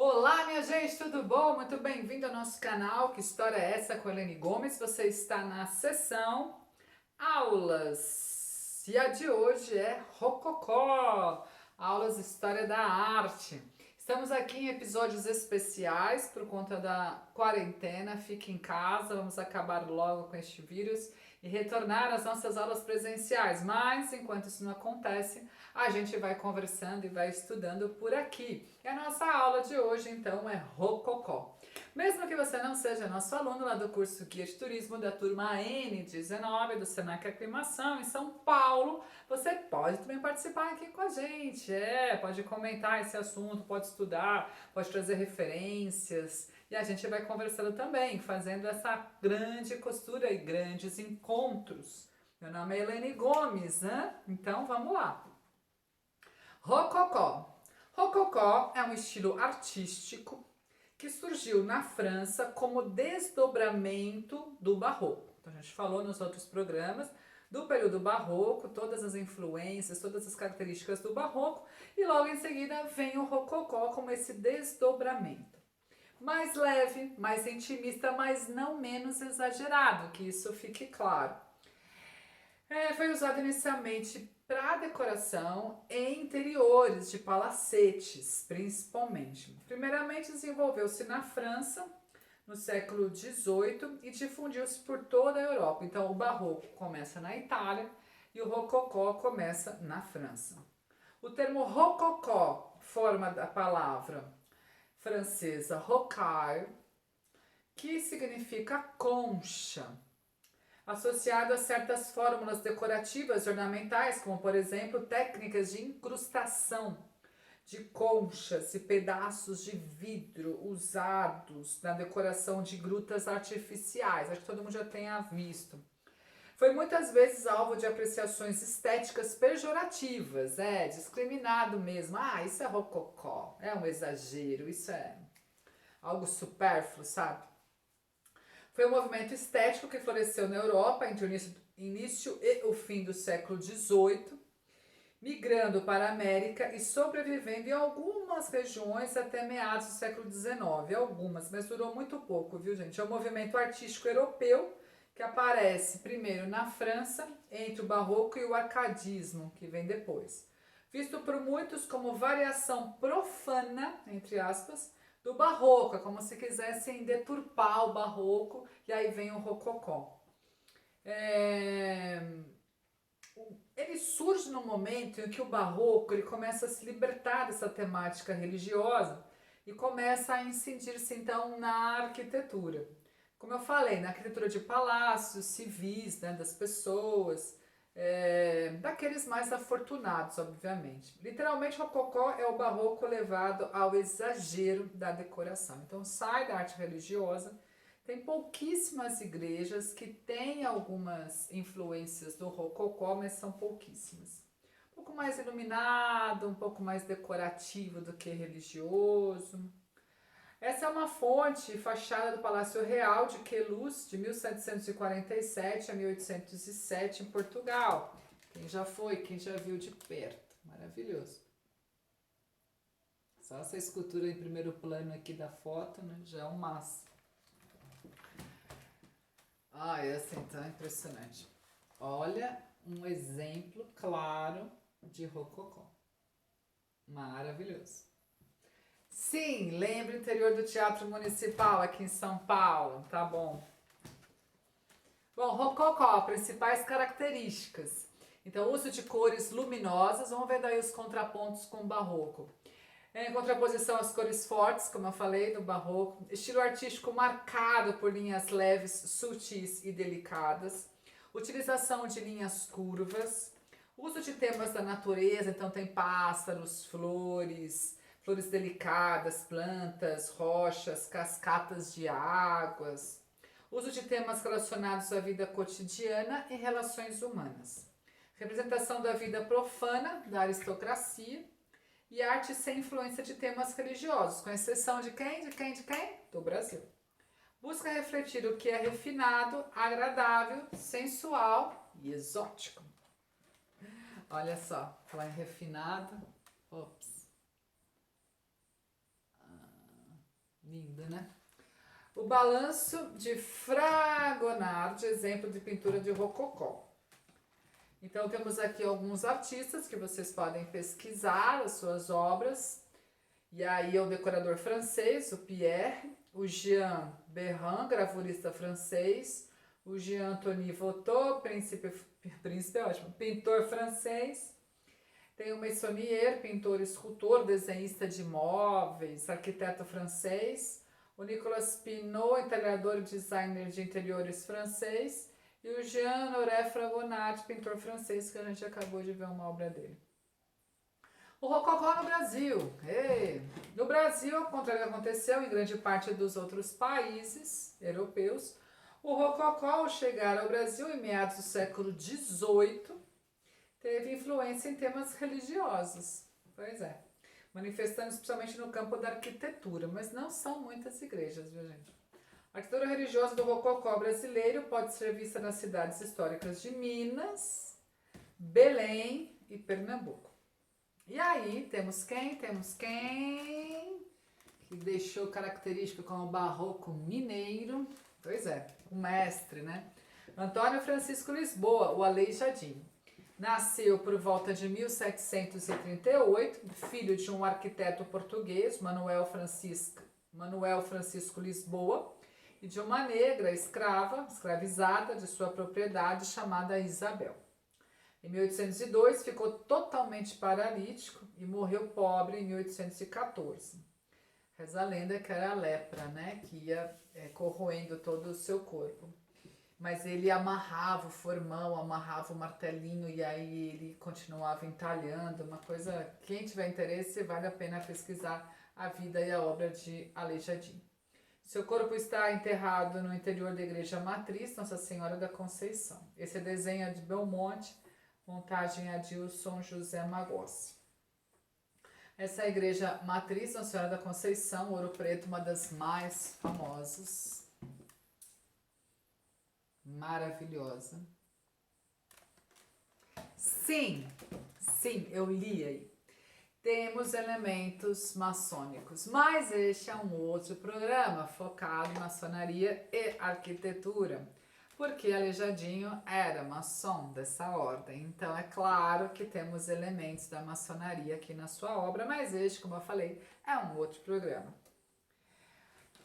Olá, minha gente, tudo bom? Muito bem-vindo ao nosso canal. Que história é essa com a Helene Gomes? Você está na sessão Aulas e a de hoje é Rococó, aulas de História da Arte. Estamos aqui em episódios especiais por conta da quarentena. Fique em casa, vamos acabar logo com este vírus e retornar às nossas aulas presenciais. Mas enquanto isso não acontece, a gente vai conversando e vai estudando por aqui. E a nossa aula de hoje, então, é Rococó. Mesmo que você não seja nosso aluno lá do curso Guia de Turismo da turma N19 do Senac Aclimação em São Paulo, você pode também participar aqui com a gente. Pode comentar esse assunto, pode estudar, pode trazer referências e a gente vai conversando também, fazendo essa grande costura e grandes encontros. Meu nome é Helene Gomes, né? Então vamos lá. Rococó. Rococó é um estilo artístico que surgiu na França como desdobramento do barroco. Então a gente falou nos outros programas do período barroco, todas as influências, todas as características do barroco, e logo em seguida vem o rococó como esse desdobramento. Mais leve, mais intimista, mas não menos exagerado, que isso fique claro. Foi usado inicialmente para decoração em interiores de palacetes, principalmente. Primeiramente desenvolveu-se na França no século XVIII e difundiu-se por toda a Europa. Então o barroco começa na Itália e o rococó começa na França. O termo rococó forma da palavra francesa rocaille, que significa concha, associado a certas fórmulas decorativas e ornamentais, como por exemplo técnicas de incrustação de conchas e pedaços de vidro usados na decoração de grutas artificiais. Acho que todo mundo já tenha visto. Foi muitas vezes alvo de apreciações estéticas pejorativas, discriminado mesmo. Ah, isso é rococó, é um exagero, isso é algo supérfluo, sabe? Foi um movimento estético que floresceu na Europa entre o início e o fim do século XVIII, migrando para a América e sobrevivendo em algumas regiões até meados do século XIX. Algumas, mas durou muito pouco, viu, gente? É um movimento artístico europeu que aparece primeiro na França, entre o Barroco e o Arcadismo, que vem depois. Visto por muitos como variação profana, entre aspas, do Barroco, é como se quisessem deturpar o Barroco, e aí vem o Rococó. Ele surge no momento em que o Barroco ele começa a se libertar dessa temática religiosa e começa a incidir-se então na arquitetura. Como eu falei, na arquitetura de palácios, civis, né, das pessoas, daqueles mais afortunados, obviamente. Literalmente, o rococó é o barroco levado ao exagero da decoração. Então, sai da arte religiosa. Tem pouquíssimas igrejas que têm algumas influências do rococó, mas são pouquíssimas. Um pouco mais iluminado, um pouco mais decorativo do que religioso. Essa é uma fonte fachada do Palácio Real de Queluz, de 1747 a 1807, em Portugal. Quem já foi, quem já viu de perto. Maravilhoso. Só essa escultura em primeiro plano aqui da foto, né? Já é um massa. É assim, tá impressionante. Olha um exemplo claro de rococó. Maravilhoso. Sim, lembra o interior do Teatro Municipal aqui em São Paulo, tá bom. Bom, rococó, principais características. Então, uso de cores luminosas, vamos ver daí os contrapontos com o barroco. Em contraposição às cores fortes, como eu falei, do barroco. Estilo artístico marcado por linhas leves, sutis e delicadas. Utilização de linhas curvas. Uso de temas da natureza, então tem pássaros, flores, flores delicadas, plantas, rochas, cascatas de águas. Uso de temas relacionados à vida cotidiana e relações humanas. Representação da vida profana, da aristocracia. E arte sem influência de temas religiosos, com exceção de quem? De quem? De quem? Do Brasil. Busca refletir o que é refinado, agradável, sensual e exótico. Olha só, falar em refinado. Ops. né? O Balanço de Fragonard, exemplo de pintura de rococó. Então, temos aqui alguns artistas que vocês podem pesquisar as suas obras. E aí é o decorador francês, o Pierre, o Jean Berrin, gravurista francês, o Jean-Antoine Watteau, príncipe é ótimo, pintor francês. Tem o Meissonier, pintor, escultor, desenhista de móveis, arquiteto francês. O Nicolas Pinot, entalhador e designer de interiores francês. E o Jean-Honoré Fragonard, pintor francês, que a gente acabou de ver uma obra dele. O Rococó no Brasil. Ei. No Brasil, ao contrário do que aconteceu em grande parte dos outros países europeus, o Rococó, ao chegar ao Brasil em meados do século XVIII, teve influência em temas religiosos. Pois é. Manifestando principalmente no campo da arquitetura, mas não são muitas igrejas, viu, gente? A arquitetura religiosa do Rococó brasileiro pode ser vista nas cidades históricas de Minas, Belém e Pernambuco. E aí, temos quem? Que deixou característico como barroco mineiro. Pois é, o mestre, né? Antônio Francisco Lisboa, o Aleijadinho. Nasceu por volta de 1738, filho de um arquiteto português, Manuel Francisco Lisboa, e de uma negra escravizada de sua propriedade chamada Isabel. Em 1802, ficou totalmente paralítico e morreu pobre em 1814. Reza a lenda que era a lepra, né? Que ia corroendo todo o seu corpo. Mas ele amarrava o formão, amarrava o martelinho e aí ele continuava entalhando. Uma coisa, quem tiver interesse, vale a pena pesquisar a vida e a obra de Aleijadinho. Seu corpo está enterrado no interior da igreja matriz, Nossa Senhora da Conceição. Esse desenho é de Belmonte, montagem Adilson José Magossi. Essa é a igreja matriz, Nossa Senhora da Conceição, Ouro Preto, uma das mais famosas. Maravilhosa. Sim, eu li aí. Temos elementos maçônicos, mas este é um outro programa focado em maçonaria e arquitetura, porque Aleijadinho era maçom dessa ordem. Então é claro que temos elementos da maçonaria aqui na sua obra, mas este, como eu falei, é um outro programa.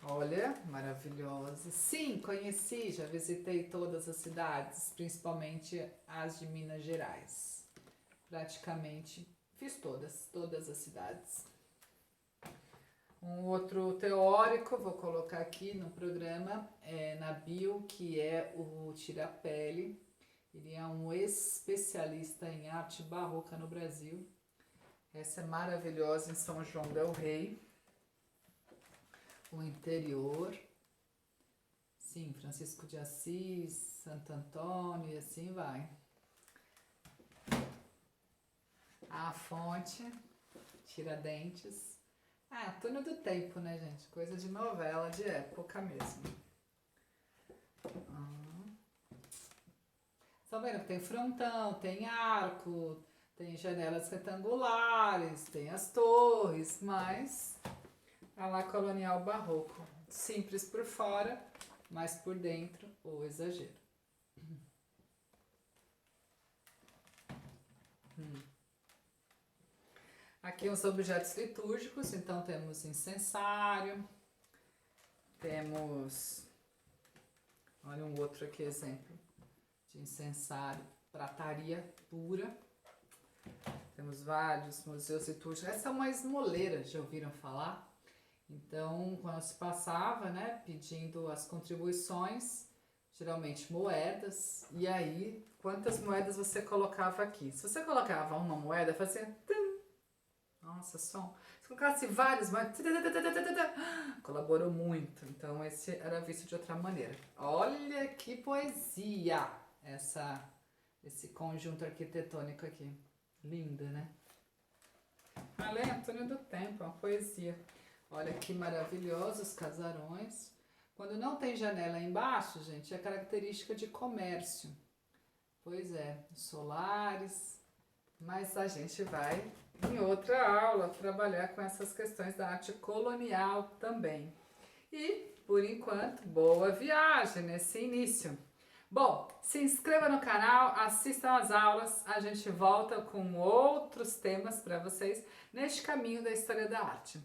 Olha, maravilhosa. Sim, conheci, já visitei todas as cidades, principalmente as de Minas Gerais. Praticamente fiz todas as cidades. Um outro teórico, vou colocar aqui no programa, na bio, que é o Tirapelli. Ele é um especialista em arte barroca no Brasil. Essa é maravilhosa em São João del Rei. O interior, sim, Francisco de Assis, Santo Antônio e assim vai. A fonte, Tiradentes. Túnel do Tempo, né, gente? Coisa de novela de época mesmo. Estão vendo que tem frontão, tem arco, tem janelas retangulares, tem as torres, mas a lá colonial barroco. Simples por fora, mas por dentro o exagero. Aqui os objetos litúrgicos, então temos incensário, temos, olha um outro aqui exemplo de incensário, prataria pura. Temos vários museus litúrgicos. Essa é uma esmoleira, já ouviram falar? Então, quando se passava, né, pedindo as contribuições, geralmente moedas, e aí, quantas moedas você colocava aqui? Se você colocava uma moeda, fazia... Nossa, som. Se colocasse várias moedas, colaborou muito. Então, esse era visto de outra maneira. Olha que poesia esse conjunto arquitetônico aqui. Linda, né? Além, Antônio do Tempo, uma poesia. Olha que maravilhosos casarões. Quando não tem janela embaixo, gente, é característica de comércio. Pois é, solares. Mas a gente vai em outra aula trabalhar com essas questões da arte colonial também. E, por enquanto, boa viagem nesse início. Bom, se inscreva no canal, assistam às aulas, a gente volta com outros temas para vocês neste caminho da história da arte,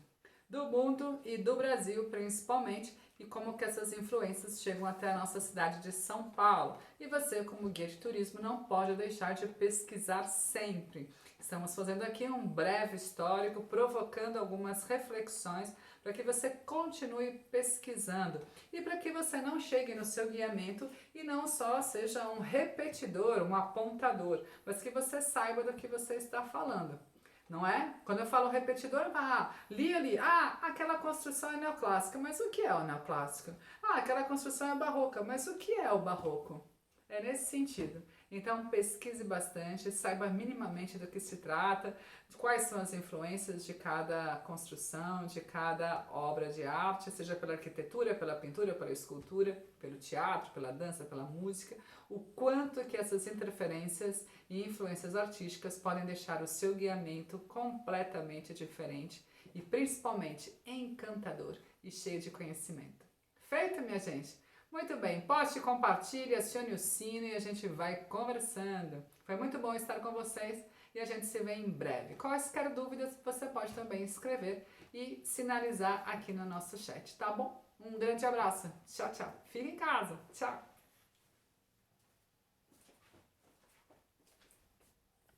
do mundo e do Brasil principalmente, e como que essas influências chegam até a nossa cidade de São Paulo. E você, como guia de turismo, não pode deixar de pesquisar sempre. Estamos fazendo aqui um breve histórico, provocando algumas reflexões para que você continue pesquisando e para que você não chegue no seu guiamento e não só seja um repetidor, um apontador, mas que você saiba do que você está falando. Não é? Quando eu falo repetidor, li ali, aquela construção é neoclássica, mas o que é o neoclássico? Aquela construção é barroca, mas o que é o barroco? É nesse sentido. Então pesquise bastante, saiba minimamente do que se trata, quais são as influências de cada construção, de cada obra de arte, seja pela arquitetura, pela pintura, pela escultura, pelo teatro, pela dança, pela música, o quanto que essas interferências e influências artísticas podem deixar o seu guiamento completamente diferente e principalmente encantador e cheio de conhecimento. Feito, minha gente? Muito bem, poste, compartilhe, acione o sino e a gente vai conversando. Foi muito bom estar com vocês e a gente se vê em breve. Quaisquer dúvidas você pode também escrever e sinalizar aqui no nosso chat, tá bom? Um grande abraço, tchau, tchau. Fique em casa, tchau.